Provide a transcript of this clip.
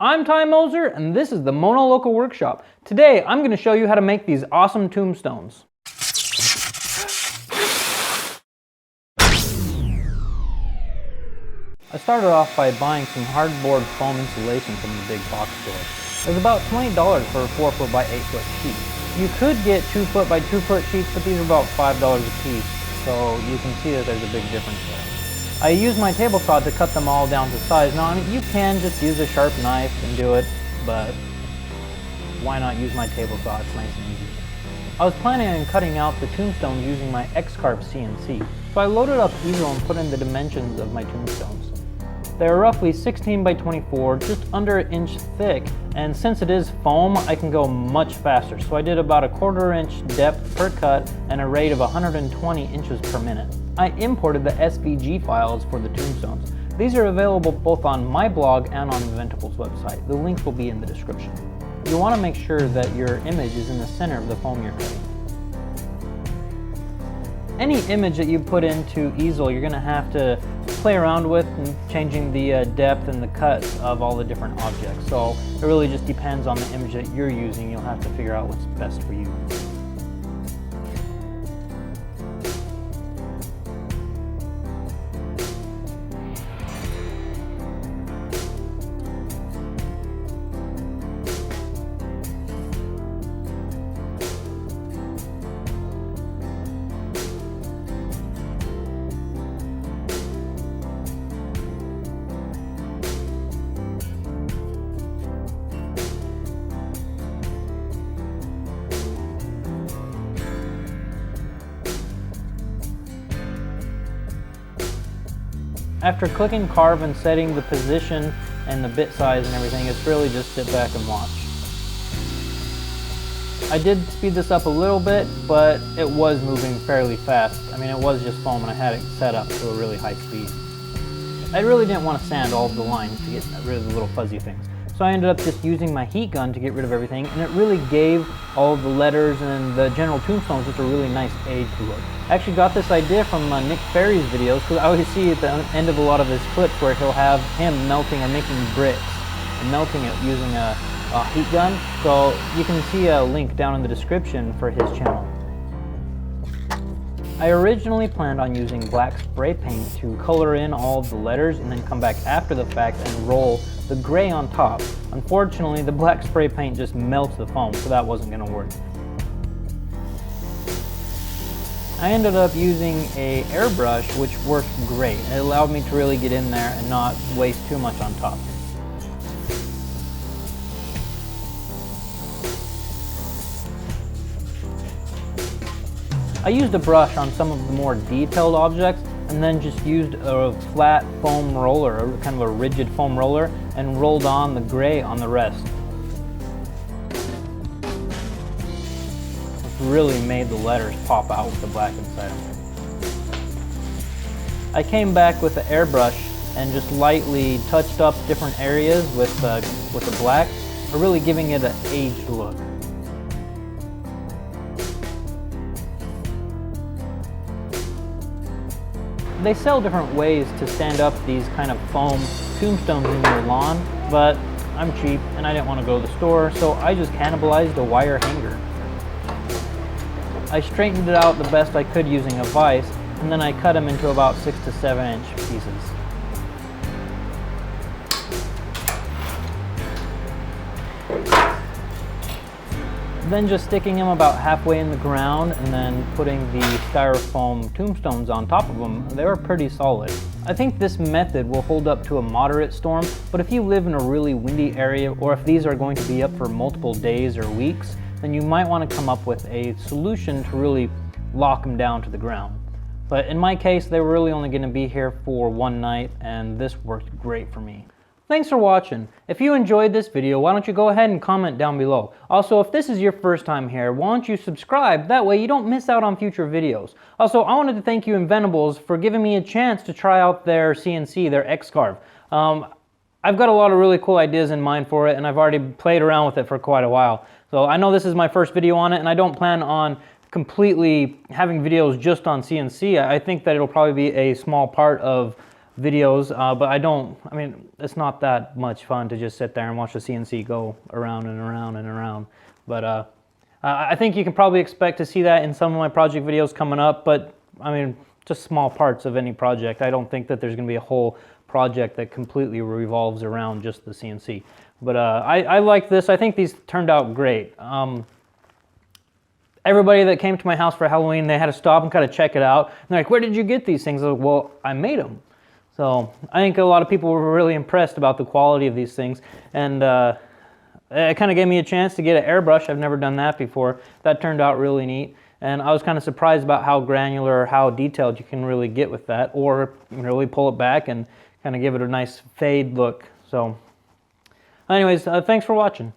I'm Moser, and this is the MonoLoco workshop. Today, I'm going to show you how to make these awesome tombstones. I started off by buying some hardboard foam insulation from the big box store. It was about $20 for a 4 foot by 8 foot sheet. You could get 2 foot by 2 foot sheets, but these are about $5 a piece, so you can see that there's a big difference there. I used my table saw to cut them all down to size. Now, I mean, you can just use a sharp knife and do it, but why not use my table saw? It's nice and easy. I was planning on cutting out the tombstones using my X-Carve CNC, so I loaded up easel and put in the dimensions of my tombstones. They're roughly 16 by 24, just under an inch thick, and since it is foam, I can go much faster. So I did about a 1/4 inch depth per cut and a rate of 120 inches per minute. I imported the SVG files for the tombstones. These are available both on my blog and on Inventable's website. The links will be in the description. You want to make sure that your image is in the center of the foam you're cutting. Any image that you put into easel, you're going to have to play around with and changing the depth and the cuts of all the different objects. So it really just depends on the image that you're using. You'll have to figure out what's best for you. After clicking carve and setting the position and the bit size and everything, it's really just sit back and watch. I did speed this up a little bit, but it was moving fairly fast. I mean, it was just foam and I had it set up to a really high speed. I really didn't want to sand all of the lines to get rid of the little fuzzy things. So I ended up just using my heat gun to get rid of everything, and it really gave all of the letters and the general tombstones just a really nice aged look. I actually got this idea from Nick Ferry's videos, because I always see at the end of a lot of his clips where he'll have him melting or making bricks and melting it using a heat gun. So you can see a link down in the description for his channel. I originally planned on using black spray paint to color in all of the letters and then come back after the fact and roll the gray on top. Unfortunately, the black spray paint just melts the foam, so that wasn't going to work. I ended up using a airbrush, which worked great. It allowed me to really get in there and not waste too much on top. I used a brush on some of the more detailed objects and then just used a flat foam roller, kind of a rigid foam roller, and rolled on the gray on the rest. It really made the letters pop out with the black inside them. I came back with the airbrush and just lightly touched up different areas with the black, really giving it an aged look. They sell different ways to stand up these kind of foam tombstones in your lawn, but I'm cheap and I didn't want to go to the store, so I just cannibalized a wire hanger. I straightened it out the best I could using a vise, and then I cut them into about 6 to 7 inch pieces. Then just sticking them about halfway in the ground and then putting the styrofoam tombstones on top of them, they were pretty solid. I think this method will hold up to a moderate storm, but if you live in a really windy area, or if these are going to be up for multiple days or weeks, then you might want to come up with a solution to really lock them down to the ground. But in my case, they were really only going to be here for one night, and this worked great for me. Thanks for watching. If you enjoyed this video, why don't you go ahead and comment down below. Also, if this is your first time here, why don't you subscribe? That way you don't miss out on future videos. Also, I wanted to thank you Inventables for giving me a chance to try out their CNC, their X-Carve. I've got a lot of really cool ideas in mind for it, and I've already played around with it for quite a while. So I know this is my first video on it, and I don't plan on completely having videos just on CNC. I think that it'll probably be a small part of videos, but I mean, it's not that much fun to just sit there and watch the CNC go around and around and around. But I think you can probably expect to see that in some of my project videos coming up, but I mean, just small parts of any project. I don't think that there's going to be a whole project that completely revolves around just the CNC. But I like this. I think these turned out great. Everybody that came to my house for Halloween, they had to stop and kind of check it out. And they're like, where did you get these things? I was like, well, I made them. So I think a lot of people were really impressed about the quality of these things. And it kind of gave me a chance to get an airbrush. I've never done that before. That turned out really neat. And I was kind of surprised about how granular or how detailed you can really get with that, or really pull it back and kind of give it a nice fade look. So anyways, thanks for watching.